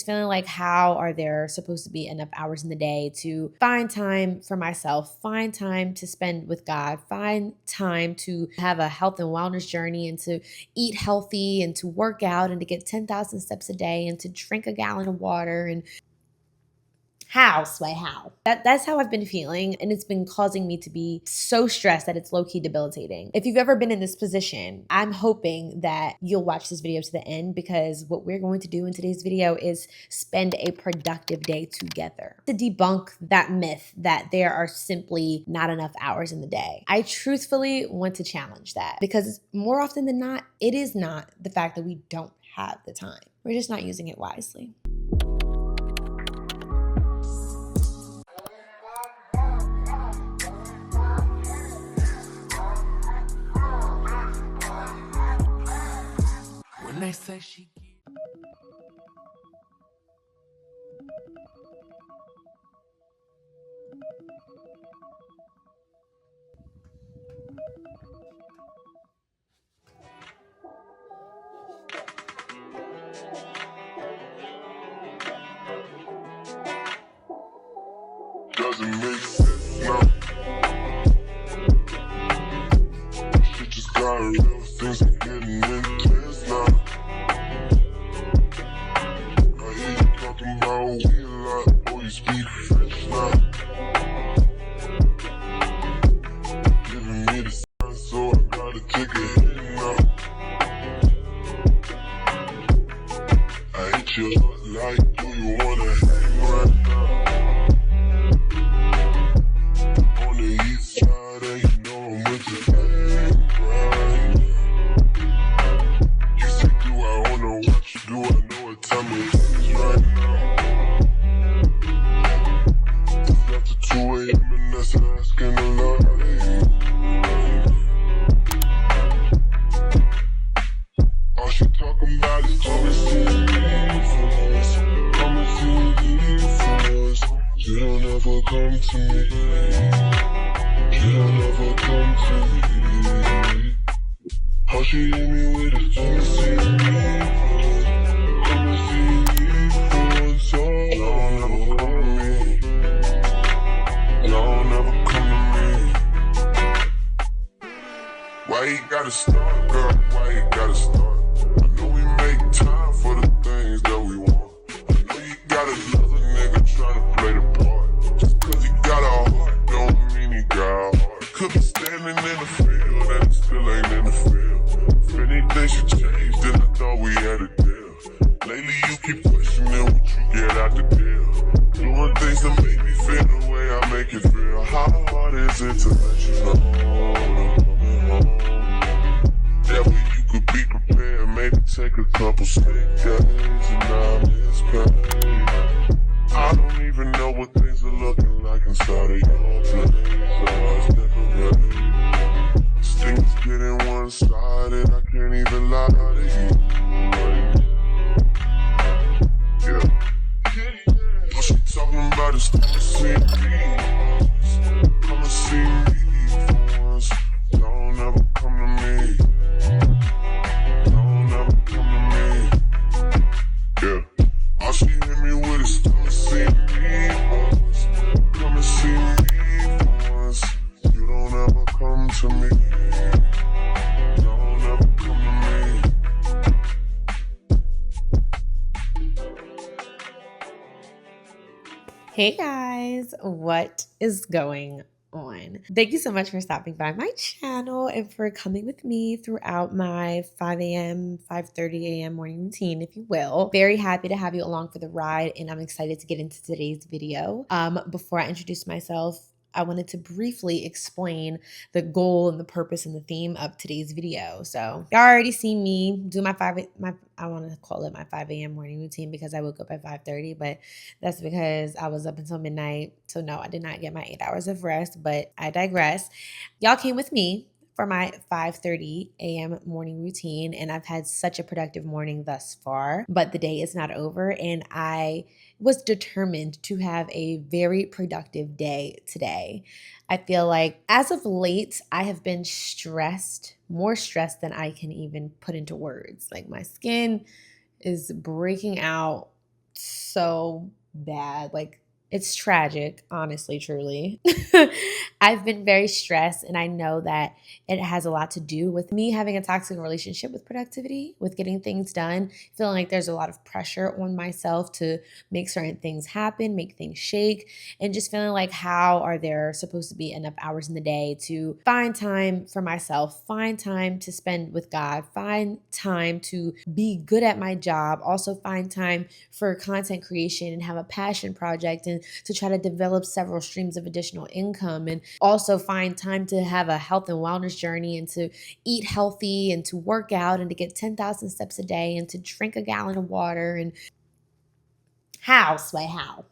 just feeling like, how are there supposed to be enough hours in the day to find time for myself, find time to spend with God, find time to have a health and wellness journey, and to eat healthy, and to work out, and to get 10,000 steps a day, and to drink a gallon of water. And how, Sway, how? That's how I've been feeling, and it's been causing me to be so stressed that it's low-key debilitating. If you've ever been in this position, I'm hoping that you'll watch this video to the end, because what we're going to do in today's video is spend a productive day together to debunk that myth that there are simply not enough hours in the day. I truthfully want to challenge that, because more often than not, it is not the fact that we don't have the time. We're just not using it wisely. They say she doesn't make sense, no. Shit just got real, things are getting intense now. About we a lot, oh, you speak French now. Giving me the sign, so I gotta take a hit now. I hit you up like, do you wanna hang right now? On the east side, and you know I'm with the gang right now. You say, do I wanna watch you, do I know what time it is right now? 2 a.m. and that's asking a lot of you. All she talking about is come and see me for us. Come and see me for us. You don't ever come to me. You don't ever come to me. How she hit me with a come and see me for us. Come and see me for us. Oh, you don't ever come to me. Y'all never come to me. Why you gotta start, girl? Why you gotta start? I know we make time for the things that we want. I know you got another nigga tryna play the part. Just cause he got a heart don't mean he got a heart. Could be standing in the field and he still ain't in the field. If anything should change, then I thought we had a deal. Lately you keep questioning what you get out the deal. Doing things that make me feel the way I make it feel. How hard is it to let you know I'm coming home? That way you could be prepared, maybe take a couple sick days and I miss pain. I don't even know what things are looking like inside of your place. I was decorated. This thing is getting one-sided, I can't even lie to you. Yeah. All she talking about is come and see me. Come and see me for once. Don't ever come to me. Don't ever come to me. Yeah. All she hit me with is come and see me for once. Come and see me for once. You don't ever come to me. Don't ever come to me. Hey guys, what is going on? Thank you so much for stopping by my channel and for coming with me throughout my 5 a.m., 5:30 a.m. morning routine, if you will. Very happy to have you along for the ride, and I'm excited to get into today's video. Before I introduce myself, I wanted to briefly explain the goal and the purpose and the theme of today's video. So you already seen me do I want to call it my 5 a.m. morning routine because I woke up at 5:30, but that's because I was up until midnight. So no, I did not get my 8 hours of rest, but I digress. Y'all came with me for my 5:30 a.m. morning routine, and I've had such a productive morning thus far, but the day is not over, and I was determined to have a very productive day today. I feel like as of late, I have been stressed, more stressed than I can even put into words. Like my skin is breaking out so bad. Like, it's tragic, honestly, truly. I've been very stressed, and I know that it has a lot to do with me having a toxic relationship with productivity, with getting things done, feeling like there's a lot of pressure on myself to make certain things happen, make things shake, and just feeling like, how are there supposed to be enough hours in the day to find time for myself, find time to spend with God, find time to be good at my job, also find time for content creation and have a passion project, and to try to develop several streams of additional income, and also find time to have a health and wellness journey, and to eat healthy, and to work out, and to get 10,000 steps a day, and to drink a gallon of water. And how, Sway? How?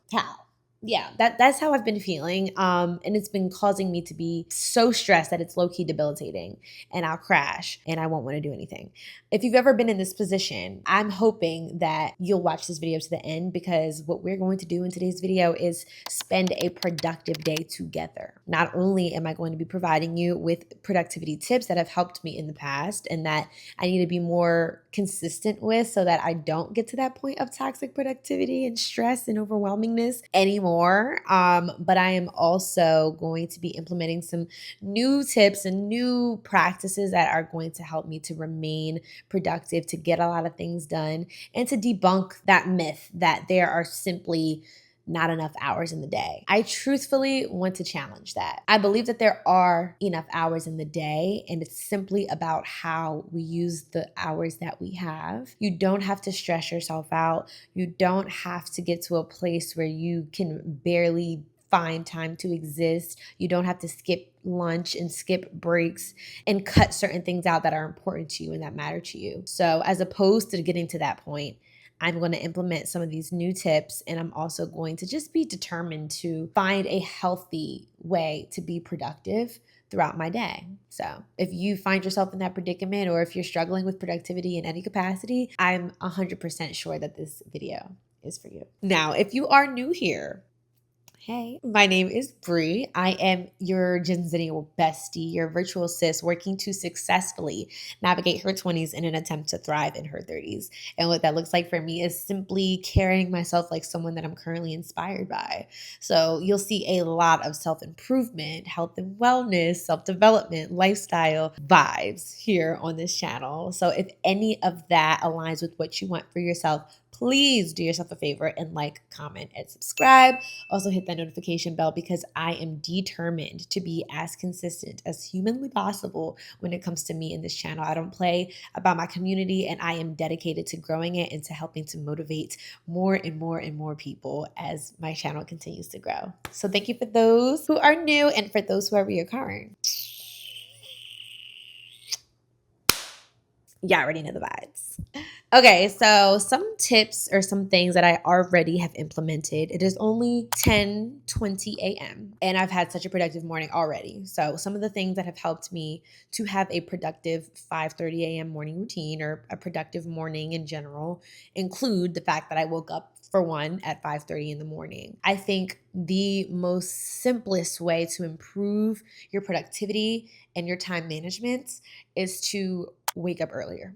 Yeah, that's how I've been feeling. And it's been causing me to be so stressed that it's low-key debilitating, and I'll crash and I won't want to do anything. If you've ever been in this position, I'm hoping that you'll watch this video to the end, because what we're going to do in today's video is spend a productive day together. Not only am I going to be providing you with productivity tips that have helped me in the past and that I need to be more consistent with, so that I don't get to that point of toxic productivity and stress and overwhelmingness anymore. But I am also going to be implementing some new tips and new practices that are going to help me to remain productive, to get a lot of things done, and to debunk that myth that there are simply not enough hours in the day. I truthfully want to challenge that. I believe that there are enough hours in the day, and it's simply about how we use the hours that we have. You don't have to stress yourself out. You don't have to get to a place where you can barely find time to exist. You don't have to skip lunch and skip breaks and cut certain things out that are important to you and that matter to you. So, as opposed to getting to that point, I'm going to implement some of these new tips, and I'm also going to just be determined to find a healthy way to be productive throughout my day. So if you find yourself in that predicament, or if you're struggling with productivity in any capacity, I'm 100% sure that this video is for you. Now, if you are new here, hey, my name is Bri. I am your Gen Zennial bestie, your virtual sis working to successfully navigate her 20s in an attempt to thrive in her 30s. And what that looks like for me is simply carrying myself like someone that I'm currently inspired by. So you'll see a lot of self-improvement, health and wellness, self-development, lifestyle vibes here on this channel. So if any of that aligns with what you want for yourself, please do yourself a favor and like, comment, and subscribe. Also hit that notification bell, because I am determined to be as consistent as humanly possible when it comes to me in this channel. I don't play about my community, and I am dedicated to growing it and to helping to motivate more and more and more people as my channel continues to grow. So thank you for those who are new, and for those who are reoccurring. Y'all already know the vibes. Okay, so some tips or some things that I already have implemented. It is only 10:20 a.m. and I've had such a productive morning already. So some of the things that have helped me to have a productive 5:30 a.m. morning routine, or a productive morning in general, include the fact that I woke up, for one, at 5:30 in the morning. I think the most simplest way to improve your productivity and your time management is to wake up earlier.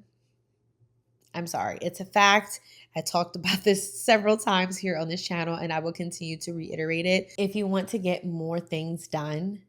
I'm sorry, it's a fact. I talked about this several times here on this channel, and I will continue to reiterate it. If you want to get more things done,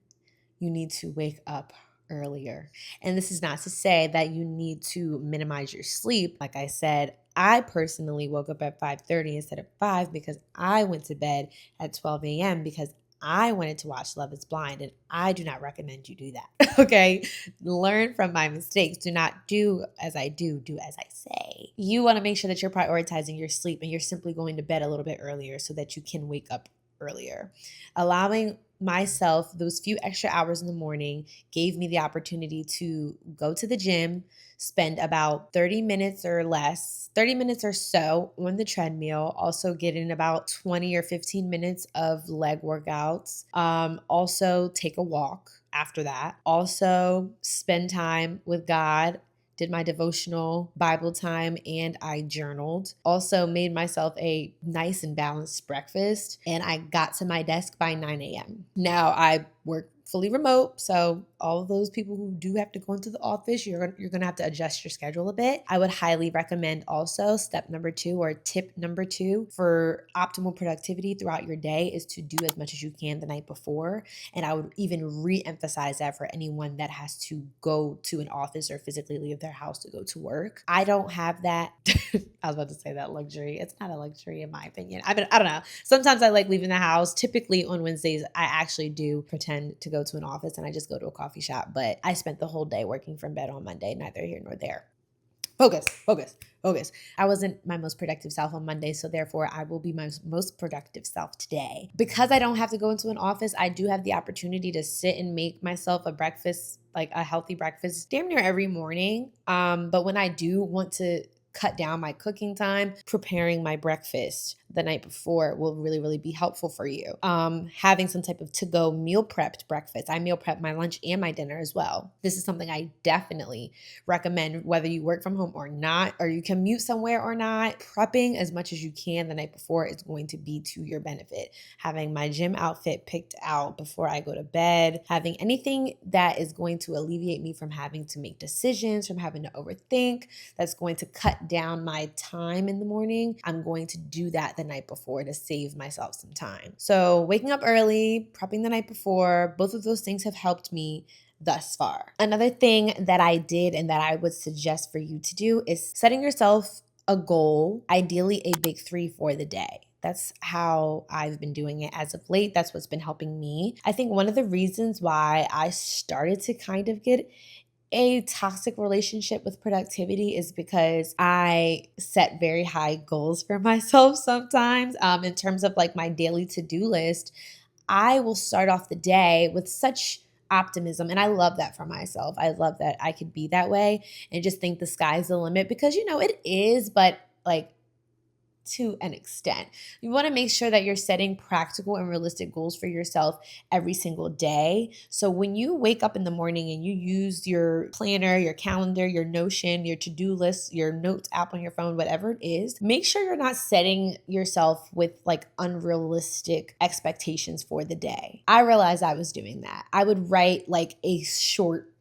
you need to wake up earlier. And this is not to say that you need to minimize your sleep. Like I said, I personally woke up at 5:30 instead of 5, because I went to bed at 12 a.m. because I wanted to watch Love is Blind, and I do not recommend you do that. Okay? Learn from my mistakes. Do not do as I do as I say. You want to make sure that you're prioritizing your sleep, and you're simply going to bed a little bit earlier so that you can wake up earlier. Allowing myself those few extra hours in the morning gave me the opportunity to go to the gym, spend about 30 minutes or less, 30 minutes or so on the treadmill, also get in about 20 or 15 minutes of leg workouts, also take a walk after that, also spend time with God, did my devotional Bible time, and I journaled. Also made myself a nice and balanced breakfast, and I got to my desk by 9 a.m. Now I work fully remote. So all of those people who do have to go into the office, you're going to have to adjust your schedule a bit. I would highly recommend also step number 2 or tip number 2 for optimal productivity throughout your day is to do as much as you can the night before. And I would even re-emphasize that for anyone that has to go to an office or physically leave their house to go to work. I don't have that. I was about to say that luxury. It's not a luxury in my opinion. I don't know. Sometimes I like leaving the house. Typically on Wednesdays, I actually do pretend to go to an office and I just go to a coffee shop. But I spent the whole day working from bed on Monday, neither here nor there. Focus, focus, focus. I wasn't my most productive self on Monday, so therefore I will be my most productive self today. Because I don't have to go into an office, I do have the opportunity to sit and make myself a breakfast, like a healthy breakfast, damn near every morning. But when I do want to cut down my cooking time, preparing my breakfast the night before will really, really be helpful for you. Having some type of to-go meal prepped breakfast. I meal prep my lunch and my dinner as well. This is something I definitely recommend whether you work from home or not, or you commute somewhere or not. Prepping as much as you can the night before is going to be to your benefit. Having my gym outfit picked out before I go to bed, having anything that is going to alleviate me from having to make decisions, from having to overthink, that's going to cut down my time in the morning, I'm going to do that the night before to save myself some time. So waking up early, prepping the night before, both of those things have helped me thus far. Another thing that I did and that I would suggest for you to do is setting yourself a goal, ideally a big 3 for the day. That's how I've been doing it as of late. That's what's been helping me. I think one of the reasons why I started to kind of get a toxic relationship with productivity is because I set very high goals for myself sometimes in terms of like my daily to-do list. I will start off the day with such optimism. And I love that for myself. I love that I could be that way and just think the sky's the limit because, it is, but like to an extent. You want to make sure that you're setting practical and realistic goals for yourself every single day. So when you wake up in the morning and you use your planner, your calendar, your Notion, your to-do list, your notes app on your phone, whatever it is, make sure you're not setting yourself with like unrealistic expectations for the day. I realized I was doing that. I would write like a short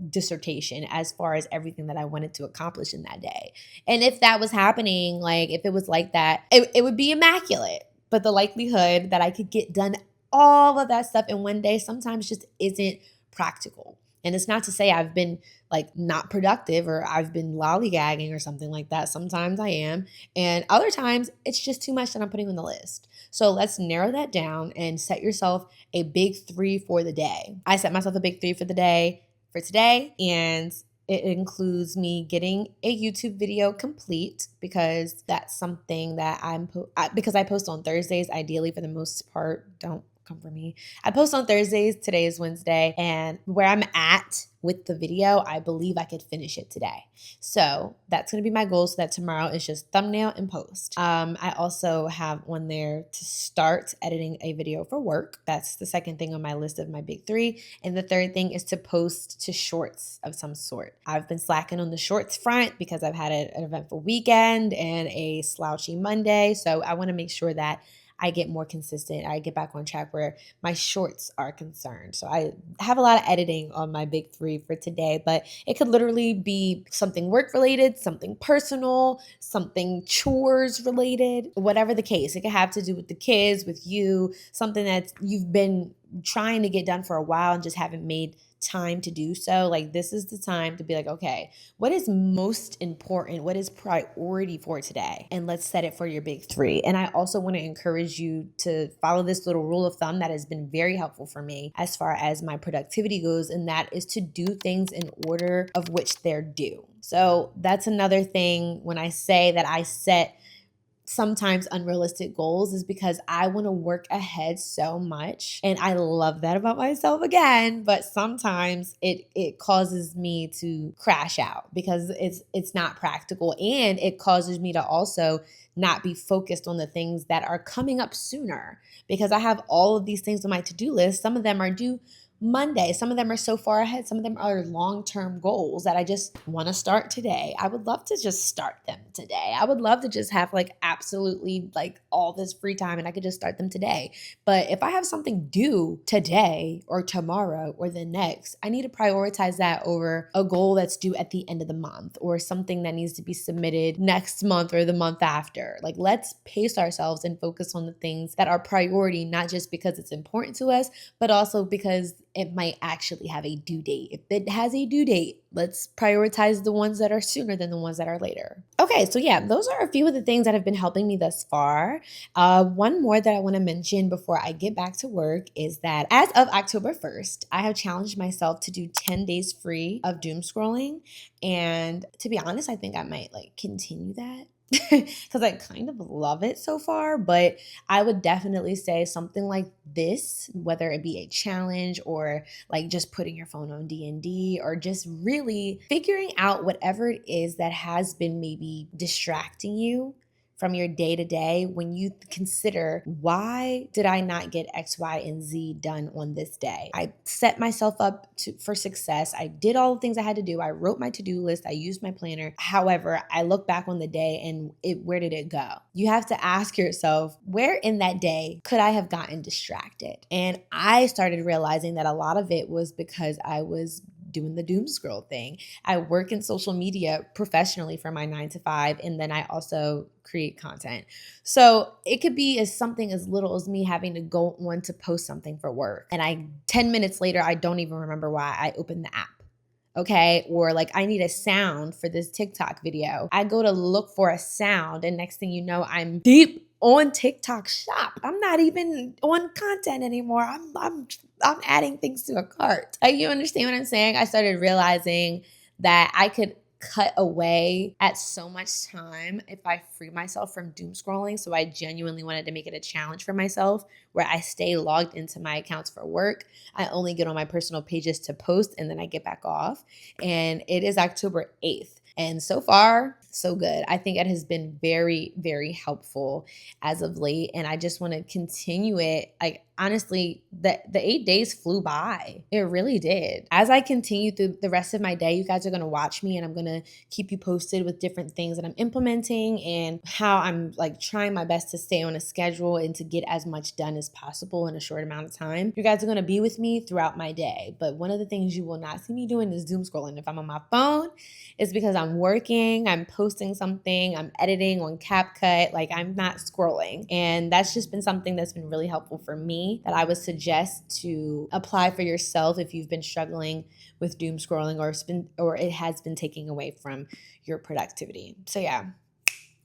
dissertation as far as everything that I wanted to accomplish in that day. And if that was happening, like if it was like that, it would be immaculate. But the likelihood that I could get done all of that stuff in one day sometimes just isn't practical. And it's not to say I've been like not productive or I've been lollygagging or something like that. Sometimes I am. And other times it's just too much that I'm putting on the list. So let's narrow that down and set yourself a big 3 for the day. I set myself a big 3 for the day for today, and it includes me getting a YouTube video complete because that's something that because I post on Thursdays, ideally for the most part. Don't come for me. I post on Thursdays. Today is Wednesday, and where I'm at with the video, I believe I could finish it today. So that's going to be my goal, so that tomorrow is just thumbnail and post. I also have one there to start editing a video for work. That's the second thing on my list of my big 3. And the third thing is to post to shorts of some sort. I've been slacking on the shorts front because I've had an eventful weekend and a slouchy Monday. So I want to make sure that I get more consistent. I get back on track where my shorts are concerned. So I have a lot of editing on my big 3 for today, but it could literally be something work related, something personal, something chores related, whatever the case. It could have to do with the kids, with you, something that you've been trying to get done for a while and just haven't made time to do so. Like this is the time to be like, okay, what is most important? What is priority for today? And let's set it for your big 3. And I also want to encourage you to follow this little rule of thumb that has been very helpful for me as far as my productivity goes. And that is to do things in order of which they're due. So that's another thing when I say that I set sometimes unrealistic goals is because I want to work ahead so much. And I love that about myself again, but sometimes it causes me to crash out because it's not practical, and it causes me to also not be focused on the things that are coming up sooner because I have all of these things on my to-do list. Some of them are due Monday. Some of them are so far ahead. Some of them are long-term goals that I just want to start today. I would love to just start them today. I would love to just have like absolutely like all this free time and I could just start them today. But if I have something due today or tomorrow or the next, I need to prioritize that over a goal that's due at the end of the month or something that needs to be submitted next month or the month after. Like, let's pace ourselves and focus on the things that are priority, not just because it's important to us, but also because it might actually have a due date. If it has a due date, let's prioritize the ones that are sooner than the ones that are later. Okay, so yeah, those are a few of the things that have been helping me thus far. One more that I want to mention before I get back to work is that as of October 1st, I have challenged myself to do 10 days free of doom scrolling. And to be honest, I think I might like continue that. Because I kind of love it so far, but I would definitely say something like this, whether it be a challenge or like just putting your phone on D&D or just really figuring out whatever it is that has been maybe distracting you from your day to day, when you consider, why did I not get X, Y, and Z done on this day? I set myself up for success. I did all the things I had to do. I wrote my to-do list. I used my planner. However, I look back on the day and where did it go? You have to ask yourself, where in that day could I have gotten distracted? And I started realizing that a lot of it was because I was doing the doom scroll thing. I work in social media professionally for my 9 to 5, and then I also create content. So it could be as something as little as me having to go on to post something for work. And 10 minutes later, I don't even remember why I opened the app. Okay. Or like, I need a sound for this TikTok video. I go to look for a sound, and next thing you know, I'm deep on TikTok shop. I'm not even on content anymore. I'm adding things to a cart. Like, you understand what I'm saying? I started realizing that I could cut away at so much time if I free myself from doom scrolling. So I genuinely wanted to make it a challenge for myself where I stay logged into my accounts for work. I only get on my personal pages to post, and then I get back off. And it is October 8th. And so far, so good. I think it has been very, very helpful as of late. And I just want to continue it. Like, honestly, the 8 days flew by. It really did. As I continue through the rest of my day, you guys are going to watch me, and I'm going to keep you posted with different things that I'm implementing and how I'm like trying my best to stay on a schedule and to get as much done as possible in a short amount of time. You guys are going to be with me throughout my day. But one of the things you will not see me doing is doom scrolling. If I'm on my phone, it's because I'm working, I'm posting something, I'm editing on CapCut. Like, I'm not scrolling. And that's just been something that's been really helpful for me that I would suggest to apply for yourself if you've been struggling with doom scrolling or it has been taking away from your productivity. So yeah,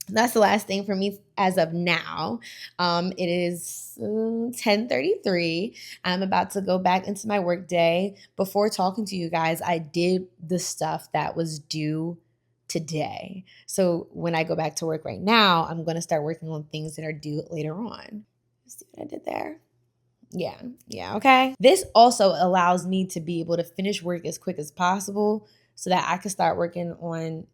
that's the last thing for me as of now. It is 10:33. I'm about to go back into my work day. Before talking to you guys, I did the stuff that was due today. So when I go back to work right now, I'm going to start working on things that are due later on. See what I did there? Yeah, okay. This also allows me to be able to finish work as quick as possible so that I can start working on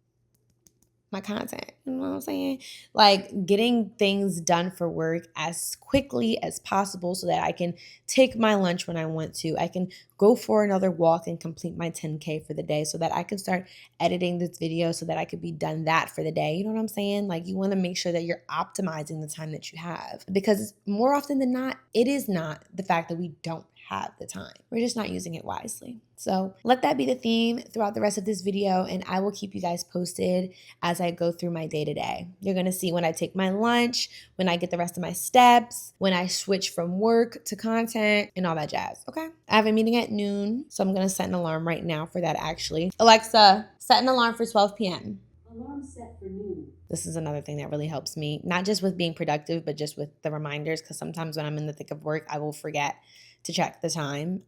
my content. You know what I'm saying? Like, getting things done for work as quickly as possible so that I can take my lunch when I want to. I can go for another walk and complete my 10K for the day so that I can start editing this video so that I could be done that for the day. You know what I'm saying? Like, you want to make sure that you're optimizing the time that you have, because more often than not, it is not the fact that we don't have the time. We're just not using it wisely. So let that be the theme throughout the rest of this video, and I will keep you guys posted as I go through my day to day. You're going to see when I take my lunch, when I get the rest of my steps, when I switch from work to content, and all that jazz. Okay? I have a meeting at noon, so I'm going to set an alarm right now for that actually. Alexa, set an alarm for 12 p.m. Alarm set for noon. This is another thing that really helps me, not just with being productive, but just with the reminders, because sometimes when I'm in the thick of work, I will forget to check the time.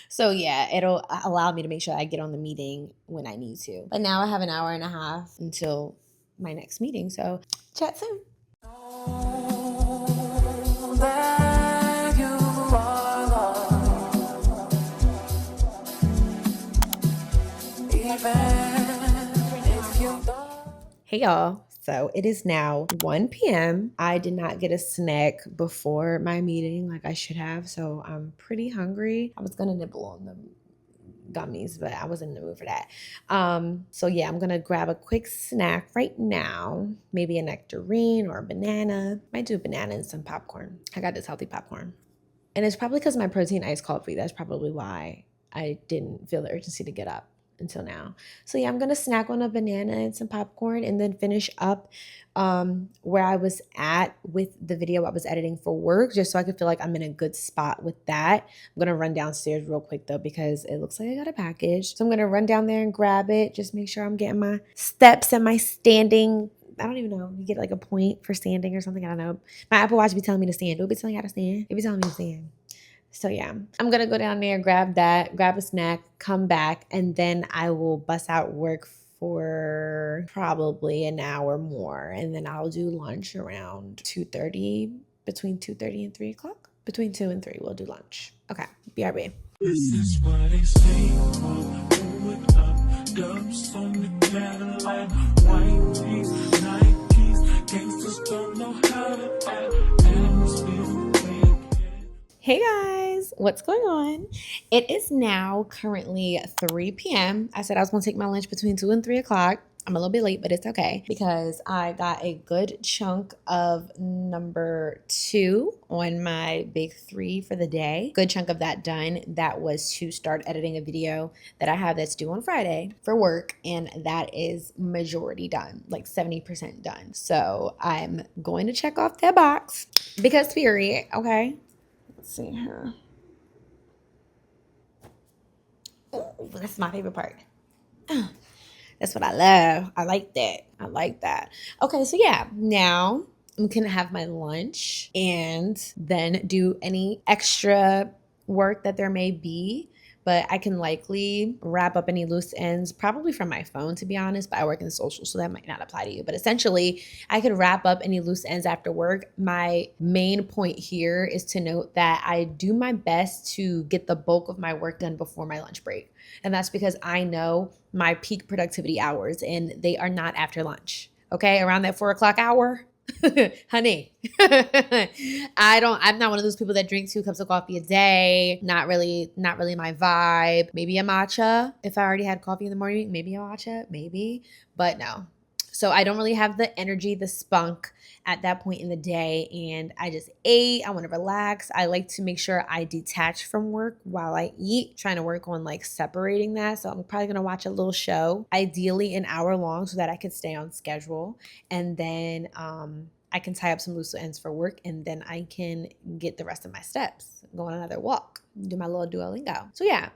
So yeah, it'll allow me to make sure I get on the meeting when I need to. But now I have an hour and a half until my next meeting. So chat soon. Hey y'all. So it is now 1 p.m. I did not get a snack before my meeting like I should have. So I'm pretty hungry. I was going to nibble on them gummies, but I wasn't in the mood for that. So yeah, I'm gonna grab a quick snack right now. Maybe a nectarine or a banana. Might do a banana and some popcorn. I got this healthy popcorn. And it's probably because my protein iced coffee. That's probably why I didn't feel the urgency to get up until now. So yeah, I'm gonna snack on a banana and some popcorn and then finish up where I was at with the video I was editing for work, just so I could feel like I'm in a good spot with that. I'm gonna run downstairs real quick though, because it looks like I got a package. So I'm gonna run down there and grab it, just make sure I'm getting my steps and my standing. I don't even know. You get like a point for standing or something. I don't know. My Apple Watch be telling me to stand. It'll be telling you how to stand. It'll be telling me to stand. So yeah, I'm gonna go down there, grab that, grab a snack, come back, and then I will bust out work for probably an hour more. And then I'll do lunch around 2:30, between 2:30 and 3 o'clock. Between 2 and 3, we'll do lunch. Okay, BRB. This is what they say, do it up, dubs on the Cadillac, white tees, Nikes, gangsters don't know how to act, and still Hey guys, what's going on? It is now currently 3 p.m. I said I was going to take my lunch between 2 and 3 o'clock. I'm a little bit late, but it's okay because I got a good chunk of number 2 on my big 3 for the day. Good chunk of that done. That was to start editing a video that I have that's due on Friday for work, and that is majority done, like 70% done. So I'm going to check off that box because period, okay? Let's see here. Oh, that's my favorite part. That's what I love. I like that. I like that. Okay, so yeah, now I'm gonna have my lunch and then do any extra work that there may be. But I can likely wrap up any loose ends, probably from my phone, to be honest. But I work in social, so that might not apply to you. But essentially, I could wrap up any loose ends after work. My main point here is to note that I do my best to get the bulk of my work done before my lunch break. And that's because I know my peak productivity hours, and they are not after lunch. Okay, around that 4 o'clock hour, honey. I'm not one of those people that drink 2 cups of coffee a day. Not really my vibe. Maybe a matcha if I already had coffee in the morning. Maybe a matcha, maybe, but no. So I don't really have the energy, the spunk at that point in the day, and I just ate. I want to relax. I like to make sure I detach from work while I eat, trying to work on like separating that. So I'm probably going to watch a little show, ideally an hour long, so that I could stay on schedule. And then I can tie up some loose ends for work, and then I can get the rest of my steps, go on another walk, do my little Duolingo. So yeah,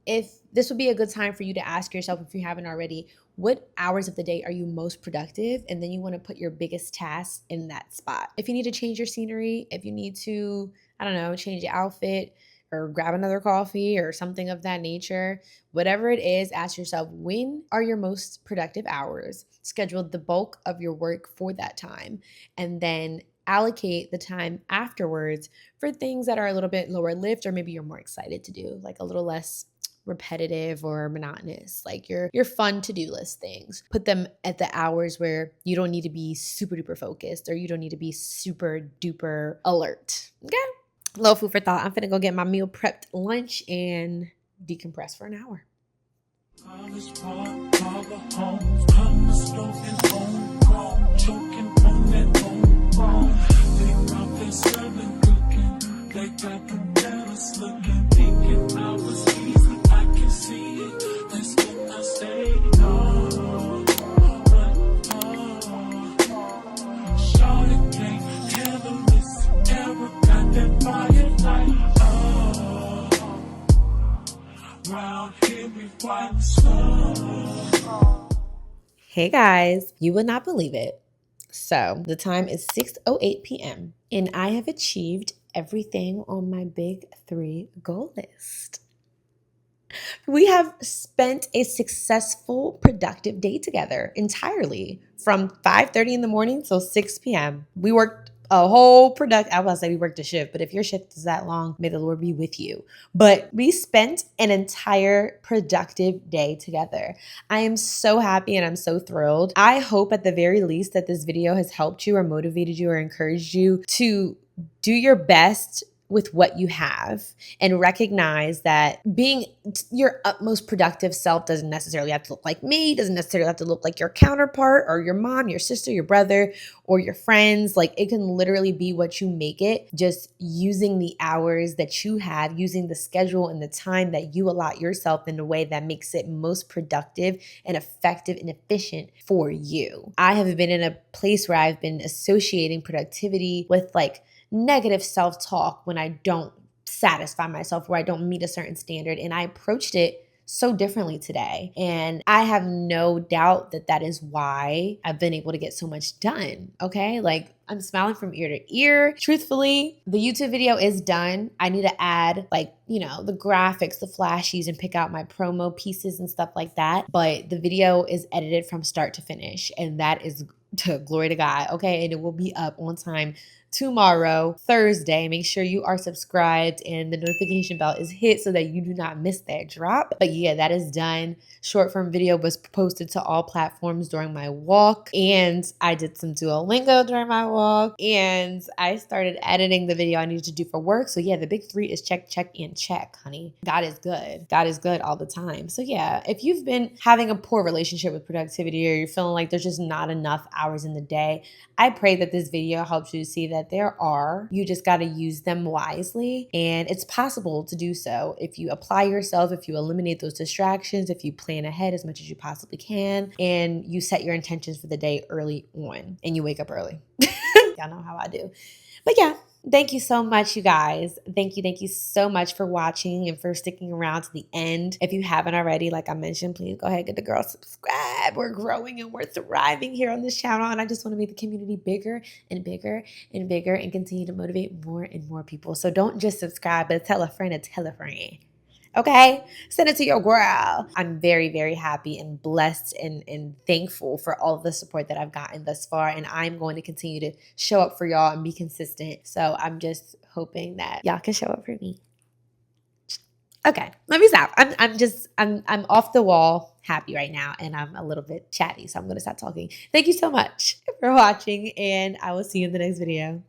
if this would be a good time for you to ask yourself, if you haven't already, what hours of the day are you most productive? And then you want to put your biggest tasks in that spot. If you need to change your scenery, if you need to, I don't know, change your outfit or grab another coffee or something of that nature, whatever it is, ask yourself, when are your most productive hours? Schedule the bulk of your work for that time, and then allocate the time afterwards for things that are a little bit lower lift, or maybe you're more excited to do, like a little less repetitive or monotonous, like your fun to-do list things. Put them at the hours where you don't need to be super duper focused, or you don't need to be super duper alert. Okay? Little food for thought. I'm finna go get my meal prepped lunch and decompress for an hour. They got the jealous looking, thinking I was easy. I can see it. That's when I say no. But shawty can't handle this. Ever got that fire like round here we fight slow. Hey guys, you would not believe it. So the time is 6:08 p.m. and I have achieved everything on my big 3 goal list. We have spent a successful, productive day together entirely from 5:30 in the morning till 6 p.m. We worked a whole product. I was gonna say we worked a shift, but if your shift is that long, may the Lord be with you. But we spent an entire productive day together. I am so happy and I'm so thrilled. I hope at the very least that this video has helped you or motivated you or encouraged you to do your best with what you have and recognize that being your utmost productive self doesn't necessarily have to look like me, doesn't necessarily have to look like your counterpart or your mom, your sister, your brother, or your friends. Like it can literally be what you make it, just using the hours that you have, using the schedule and the time that you allot yourself in a way that makes it most productive and effective and efficient for you. I have been in a place where I've been associating productivity with like negative self-talk when I don't satisfy myself, where I don't meet a certain standard. And I approached it so differently today. And I have no doubt that that is why I've been able to get so much done. Okay. Like I'm smiling from ear to ear. Truthfully, the YouTube video is done. I need to add like, the graphics, the flashies, and pick out my promo pieces and stuff like that. But the video is edited from start to finish. And that is glory to God. Okay. And it will be up on time tomorrow, Thursday. Make sure you are subscribed and the notification bell is hit so that you do not miss that drop. But yeah, that is done. Short form video was posted to all platforms during my walk, and I did some Duolingo during my walk, and I started editing the video I needed to do for work. So yeah, the big three is check, check, and check, honey. God is good. God is good all the time. So yeah, if you've been having a poor relationship with productivity or you're feeling like there's just not enough hours in the day, I pray that this video helps you to see that there are. You just got to use them wisely. And it's possible to do so if you apply yourself, if you eliminate those distractions, if you plan ahead as much as you possibly can, and you set your intentions for the day early on and you wake up early. Y'all know how I do. But yeah, thank you so much, you guys. Thank you so much for watching and for sticking around to the end. If you haven't already, like I mentioned, please go ahead and get the girl subscribe. We're growing and we're thriving here on this channel, and I just want to make the community bigger and bigger and bigger and continue to motivate more and more people. So don't just subscribe, but tell a friend to tell a friend. Okay, send it to your girl. I'm very, very happy and blessed and thankful for all of the support that I've gotten thus far. And I'm going to continue to show up for y'all and be consistent. So I'm just hoping that y'all can show up for me. Okay, let me stop. I'm off the wall happy right now, and I'm a little bit chatty. So I'm going to stop talking. Thank you so much for watching, and I will see you in the next video.